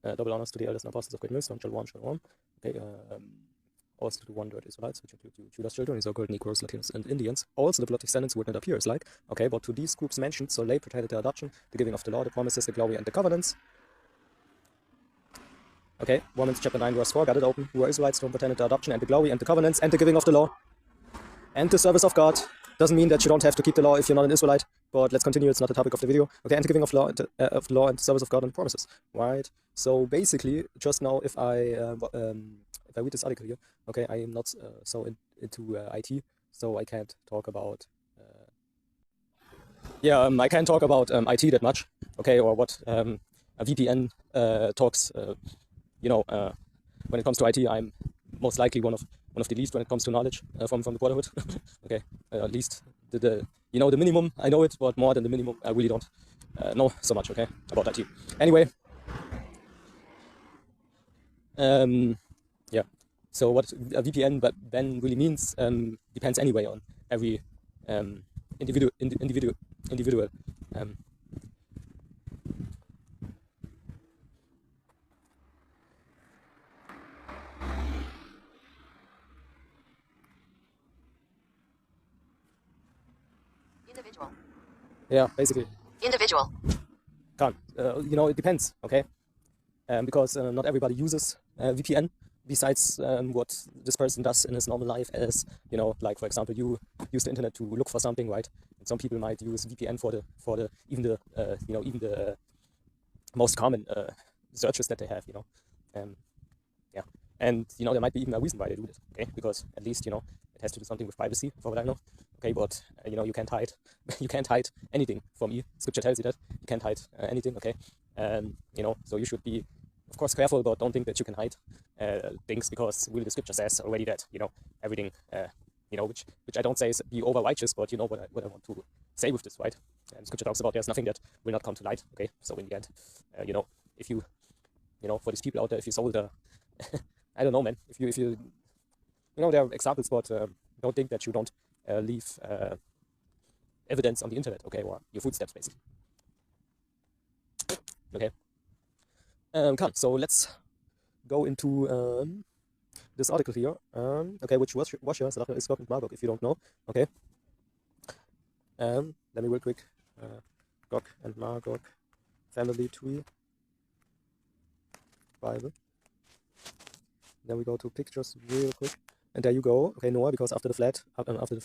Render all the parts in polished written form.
double honors to the elders and apostles of Great Millstone, Shalom, Shalom. Okay, also to the one-word Israelites, which include Judah's children, the so-called Negroes, Latinos, and Indians. Also the blood descendants would not appear as like. Okay, but to these groups mentioned, so they pertained the adoption, the giving of the law, the promises, the glory, and the covenants. Okay, Romans chapter 9, verse 4, got it open. Who are Israelites, don't pertain the adoption, and the glory, and the covenants, and the giving of the law, and the service of God. Doesn't mean that you don't have to keep the law if you're not an Israelite, but let's continue, it's not the topic of the video. Okay, and the giving of law, of the law and the service of God and promises, right? So basically, just now, if I read this article here, okay, I am not so into IT, so I can't talk about, I can't talk about IT that much, okay, or what a VPN talks, when it comes to IT, I'm most likely one of the least when it comes to knowledge from the Brotherhood. Okay, at least the minimum I know it, but more than the minimum I really don't know so much. Okay, about IT. Anyway, yeah. So what a VPN then really means depends anyway on every individual. Individual. Yeah, basically. Individual. Can't. It depends. Okay. Because not everybody uses VPN. Besides what this person does in his normal life, as like for example, you use the internet to look for something, right? And some people might use VPN for the even the most common searches that they have, yeah. And there might be even a reason why they do this, okay? Because at least it has to do something with privacy, for what I know, okay? But you can't hide, you can't hide anything from me. Scripture tells you that you can't hide anything, okay? So you should be, of course, careful, but don't think that you can hide things, because really the scripture says already that everything, which I don't say is be over righteous, but what I want to say with this, right? And scripture talks about there's nothing that will not come to light, okay? So in the end, if you, for these people out there, if you sold a I don't know, man. If you there are examples, but don't think that you don't leave evidence on the internet, okay, or your footsteps, basically. Okay. So let's go into this article here. Okay, which Washer, Salacha is Gog and Magog, if you don't know. Okay. Let me real quick. Gog and Magog family tree Bible. Then we go to pictures real quick, and there you go. Okay, Noah, because after the flood, after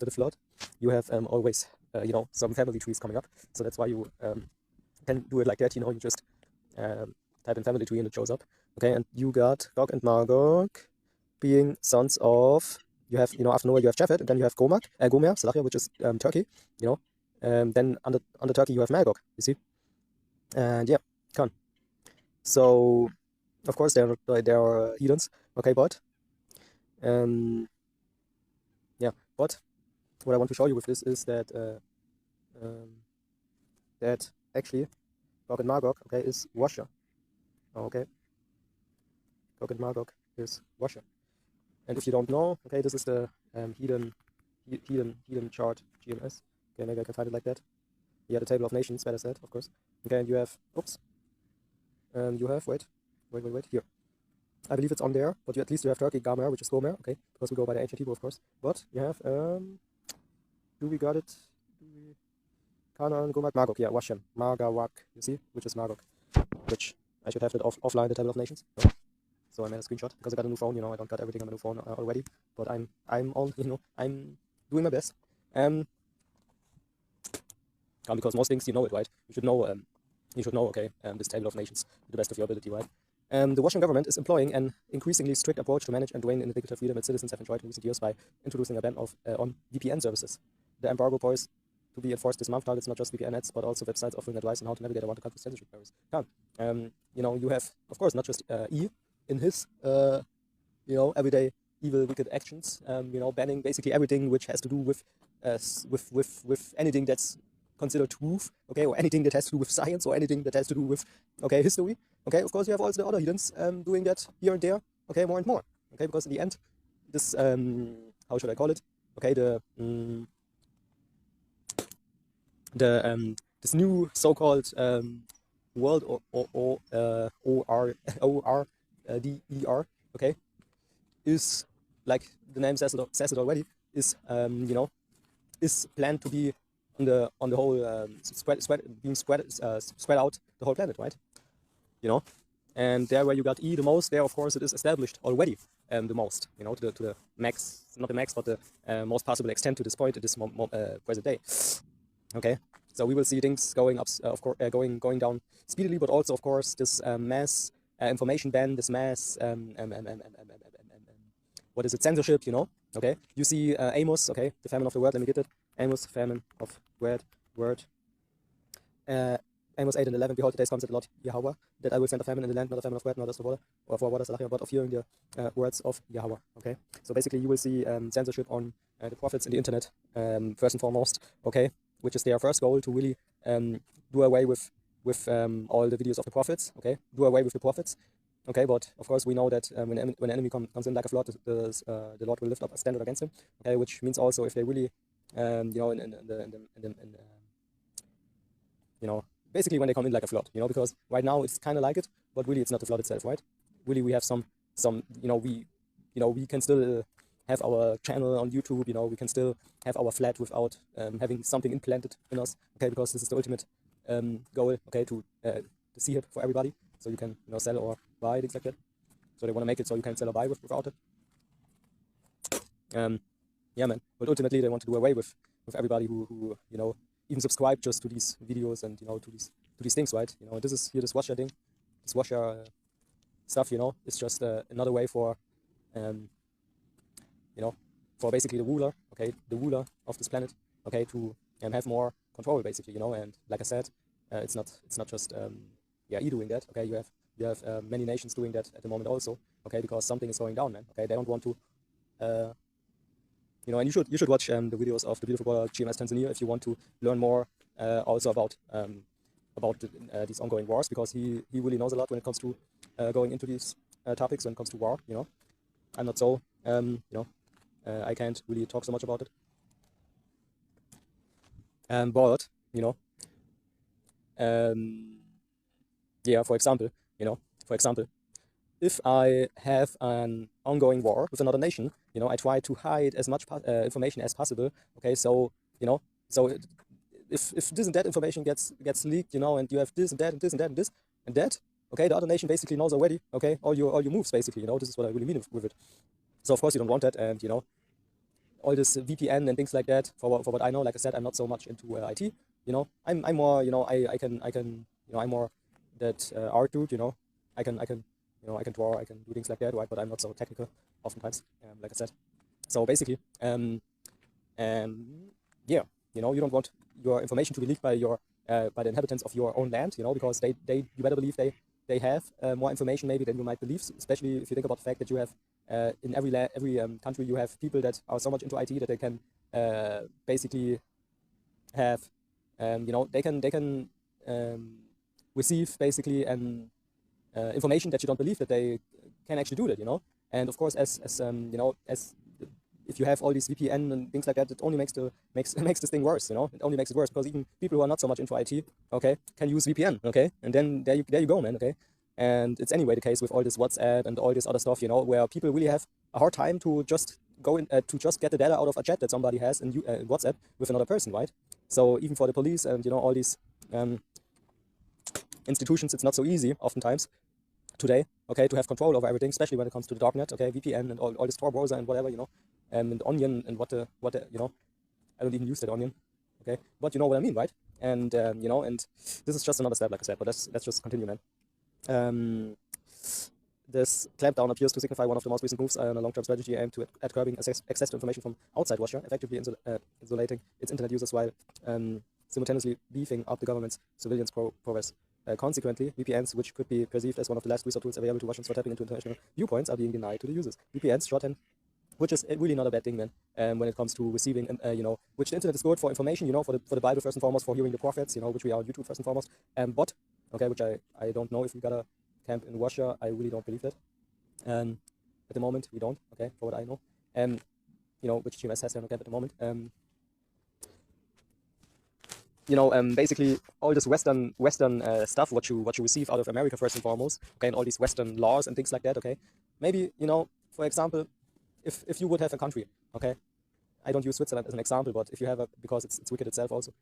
the flood, you have always some family trees coming up. So that's why you can do it like that. You just type in family tree and it shows up. Okay, and you got Gog and Magog being sons of. You have after Noah you have Japhet, and then you have Gomer, Salachia, which is Turkey. Then under Turkey you have Magog. You see, and yeah, come. So. Of course, there are heathens. Okay, but yeah, but what I want to show you with this is that that actually Gog and Magog, okay, is Washer. Okay, Gog and Magog is Washer. And if you don't know, okay, this is the heathen chart GMS. Okay, maybe I can find it like that. Yeah, the table of nations, better said, of course. Okay, and you have wait, here. I believe it's on there, but at least you have Turkey, Gomer, which is Gomer, okay, because we go by the ancient Hebrew, of course. But you have, do we got it? Canaan, Gomer, Magog, yeah, Washem, Magawak, you see, which is Magog, which I should have it offline, the table of nations. No? So I made a screenshot because I got a new phone, I don't got everything on the new phone already, but I'm on, I'm doing my best. Because most things you know it, right? You should know, okay, this table of nations to the best of your ability, right? The Russian government is employing an increasingly strict approach to manage and rein in indicative freedom its citizens have enjoyed in recent years by introducing a ban on VPN services. The embargo poised to be enforced this month targets not just VPN nets, but also websites offering advice on how to navigate around the country's censorship barriers. You have, of course, not just E in his, everyday evil, wicked actions. Banning basically everything which has to do with anything that's considered truth, okay, or anything that has to do with science, or anything that has to do with, okay, history, okay. Of course, you have also the other heathens doing that here and there, okay, more and more, okay, because in the end, this, how should I call it, okay, this new so-called world O-R-D-E-R, okay, is, like the name says it already, is is planned to be on the whole spread out the whole planet, right? And there where you got E the most, there of course it is established already the most, to the max, not the max, but the most possible extent to this point at this present day. Okay, so we will see things going up, of course, going down speedily, but also of course this mass information ban, this mass what is it, censorship, okay. You see Amos, okay, the famine of the word, let me get it. Amos, famine of word. Amos 8 and 11, behold, the days comes, said the Lord Yahweh, that I will send a famine in the land, not a famine of bread, nor thirst of water, or for water, but of hearing the words of Yahweh, okay? So basically you will see censorship on the prophets in the internet, first and foremost, okay? Which is their first goal, to really do away with all the videos of the prophets, okay? Do away with the prophets, okay? But of course we know that when an enemy comes in like a flood, the Lord will lift up a standard against him, okay? Which means also if they really, basically when they come in like a flood, because right now it's kind of like it, but really it's not the flood itself, right? Really we have some, we can still have our channel on YouTube, we can still have our flat without having something implanted in us, okay? Because this is the ultimate goal, okay, to see it for everybody, so you can, sell or buy, things like that. So they want to make it so you can sell or buy without it. Yeah, man. But ultimately they want to do away with everybody who even subscribe just to these videos and to these things, right? This washer thing, this washer stuff, it's just another way for for basically the ruler, okay, the ruler of this planet, okay, to have more control basically, and like I said, it's not just E doing that, okay. You have many nations doing that at the moment also, okay, because something is going down, man, okay. They don't want to and you should watch the videos of the beautiful brother GMS Tanzania if you want to learn more also about these ongoing wars, because he really knows a lot when it comes to going into these topics when it comes to war. I'm not so I can't really talk so much about it. But yeah, for example, if I have an ongoing war with another nation, I try to hide as much information as possible. Okay, so so if this and that information gets leaked, and you have this and that and this and that and this and that, okay, the other nation basically knows already, okay, all your moves basically. This is what I really mean with it. So of course you don't want that, and all this VPN and things like that. For what I know, like I said, I'm not so much into IT. I'm more, I can I'm more that art dude. I can I can draw, I can do things like that, right? But I'm not so technical oftentimes, like I said. So basically, yeah, you don't want your information to be leaked by by the inhabitants of your own land, because they you better believe they have more information maybe than you might believe, especially if you think about the fact that you have in every country you have people that are so much into IT that they can basically have they can receive basically information that you don't believe that they can actually do that, and of course as if you have all these VPN and things like that, it only makes this thing worse, it only makes it worse, because even people who are not so much into IT, okay, can use VPN, okay, and then there you go, man, okay. And it's anyway the case with all this WhatsApp and all this other stuff, where people really have a hard time to just go in to just get the data out of a chat that somebody has in WhatsApp with another person, right? So even for the police and all these institutions, it's not so easy oftentimes today, okay, to have control over everything, especially when it comes to the darknet, okay, VPN and all this Tor browser and whatever, and Onion and what the I don't even use that Onion, okay, but you know what I mean, right? And and this is just another step, like I said, but let's just continue, man. This clampdown appears to signify one of the most recent moves on a long-term strategy aimed at curbing access to information from outside Russia, effectively insulating its internet users while simultaneously beefing up the government's surveillance prowess. Consequently, VPNs, which could be perceived as one of the last resort tools available to Russians for tapping into international viewpoints, are being denied to the users. VPNs, shorthand, which is really not a bad thing, man, when it comes to receiving, which the internet is good for information, for the Bible first and foremost, for hearing the prophets, which we are on YouTube first and foremost, but, okay, which I don't know if we got a camp in Russia, I really don't believe that. At the moment, we don't, okay, for what I know, which GMS has there no camp at the moment. basically all this Western stuff, what you receive out of America first and foremost, okay, and all these Western laws and things like that, okay. Maybe, for example, if you would have a country, okay, I don't use Switzerland as an example, but if you have because it's wicked itself also.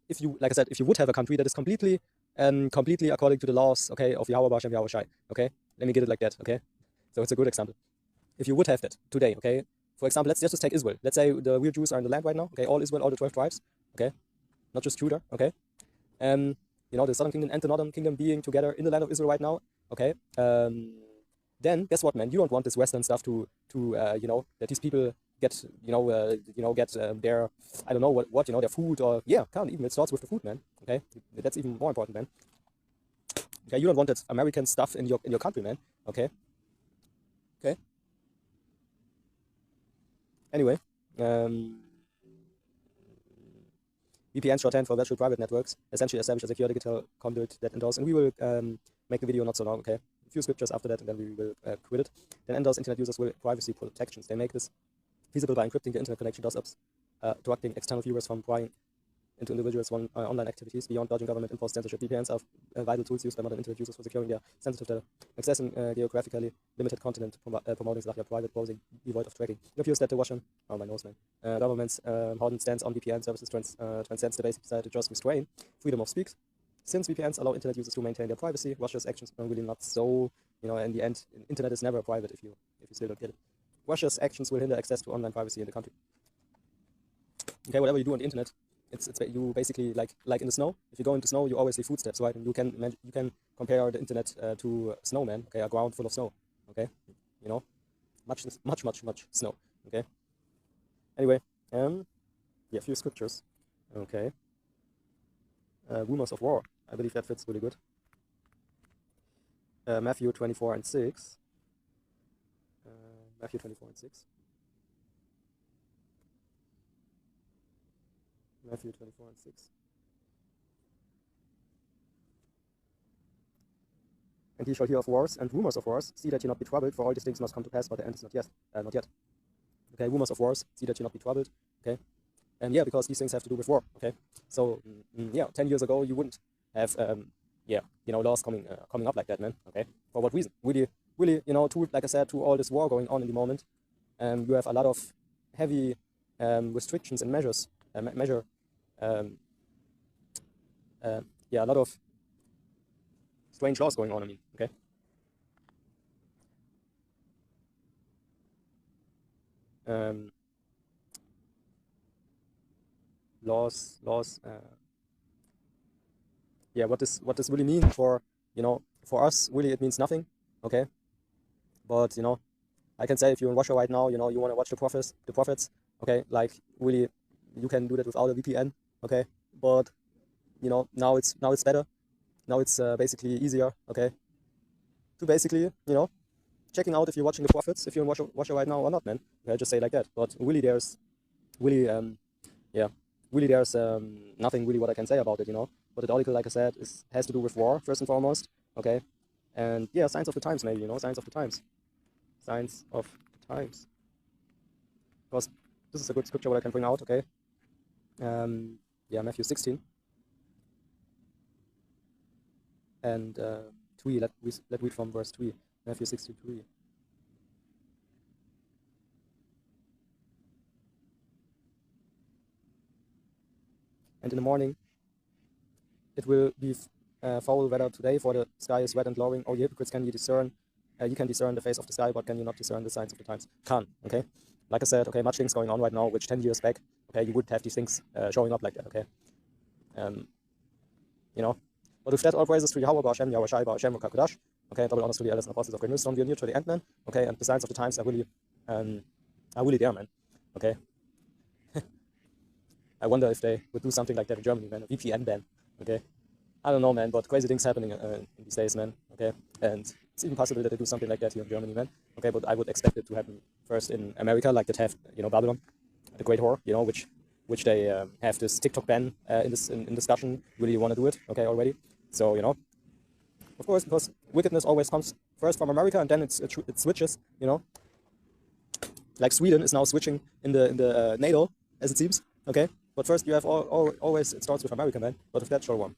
If you, like I said, if you would have a country that is completely according to the laws, okay, of Yahweh Hashem Yahweh Shai, okay, let me get it like that, okay. So it's a good example. If you would have that today, okay, for example, let's just take Israel. Let's say the real Jews are in the land right now, okay, all Israel, all the 12 tribes, okay, not just Judah, okay. The southern kingdom and the northern kingdom being together in the land of Israel right now, okay. Then guess what, man? You don't want this Western stuff to that these people get their, I don't know what their food, or can't even, it starts with the food, man. Okay, that's even more important, man. Okay, you don't want that American stuff in your country, man. Okay. Anyway, VPN, shorthand for virtual private networks, essentially establish a secure digital conduit that endorse, and we will make the video not so long, okay? A few scriptures after that, and then we will quit it. Then endorse internet users will privacy protections. They make this feasible by encrypting the internet connection, thus obstructing external viewers from prying into individuals' online activities. Beyond dodging government-imposed censorship, VPNs are vital tools used by modern internet users for securing their sensitive data, accessing geographically limited content, promoting private browsing, devoid of tracking. It appears that the Russian, my nose, man, government's hardened stance on VPN services transcends the basic desire to just restrain freedom of speech. Since VPNs allow internet users to maintain their privacy, Russia's actions are really not so, in the end, internet is never private if you still don't get it. Russia's actions will hinder access to online privacy in the country. Okay, whatever you do on the internet, it's you basically like in the snow. If you go into snow, you always leave footsteps, right? And you can compare the internet to snow, man. Okay, a ground full of snow. Okay, much snow. Okay. Anyway, a few scriptures. Okay. Rumors of war. I believe that fits really good. Matthew 24 and 6. Matthew 24 and 6. Matthew 24 and 6. And ye shall hear of wars and rumors of wars. See that ye not be troubled, for all these things must come to pass, but the end is not yet. Okay, rumors of wars. See that ye not be troubled. Okay. And because these things have to do with war. Okay. So 10 years ago you wouldn't have laws coming up like that, man. Okay. For what reason? Really, like I said, to all this war going on in the moment, you have a lot of heavy restrictions and measures. A lot of strange laws going on. Okay. Laws. What this really mean for us? Really, it means nothing. Okay. But I can say if you're in Russia right now, you want to watch the prophets. Okay, like really. You can do that without a VPN, okay? But now it's better. Now it's basically easier, okay? To basically, checking out if you're watching the prophets, if you're in Russia right now or not, man. Okay, just say like that. But really, there's nothing really what I can say about it, But the article, like I said, has to do with war first and foremost, okay? And signs of the times, maybe, signs of the times. Signs of the times. Because this is a good scripture what I can bring out, okay? Matthew 16 and 3. Let read from verse 3. Matthew 16:3. And in the morning it will be foul weather today, for the sky is red and lowering. Oh, ye hypocrites, can ye discern? You can discern the face of the sky, but can you not discern the signs of the times? Can, okay? Like I said, okay, much things going on right now, which 10 years back, okay, you would have these things showing up like that, okay? But with that, all praises to Yahweh, Hashem, Yahweh Shai, Hashem, Kakodash, okay, double honors to the elders and apostles of Great Millstone, we are near to the end, man, okay, and the signs of the times are really there, man, okay? I wonder if they would do something like that in Germany, man, a VPN ban, okay? I don't know, man, but crazy things happening in these days, man, okay? And it's even possible that they do something like that here in Germany, man, okay? But I would expect it to happen first in America, like that have, Babylon, the Great Whore, which they have this TikTok ban in discussion. Really want to do it, okay, already. So, of course, because wickedness always comes first from America, and then it switches, Like Sweden is now switching in the NATO, as it seems, okay? But first, you have always, it starts with American man, but if that, sure one.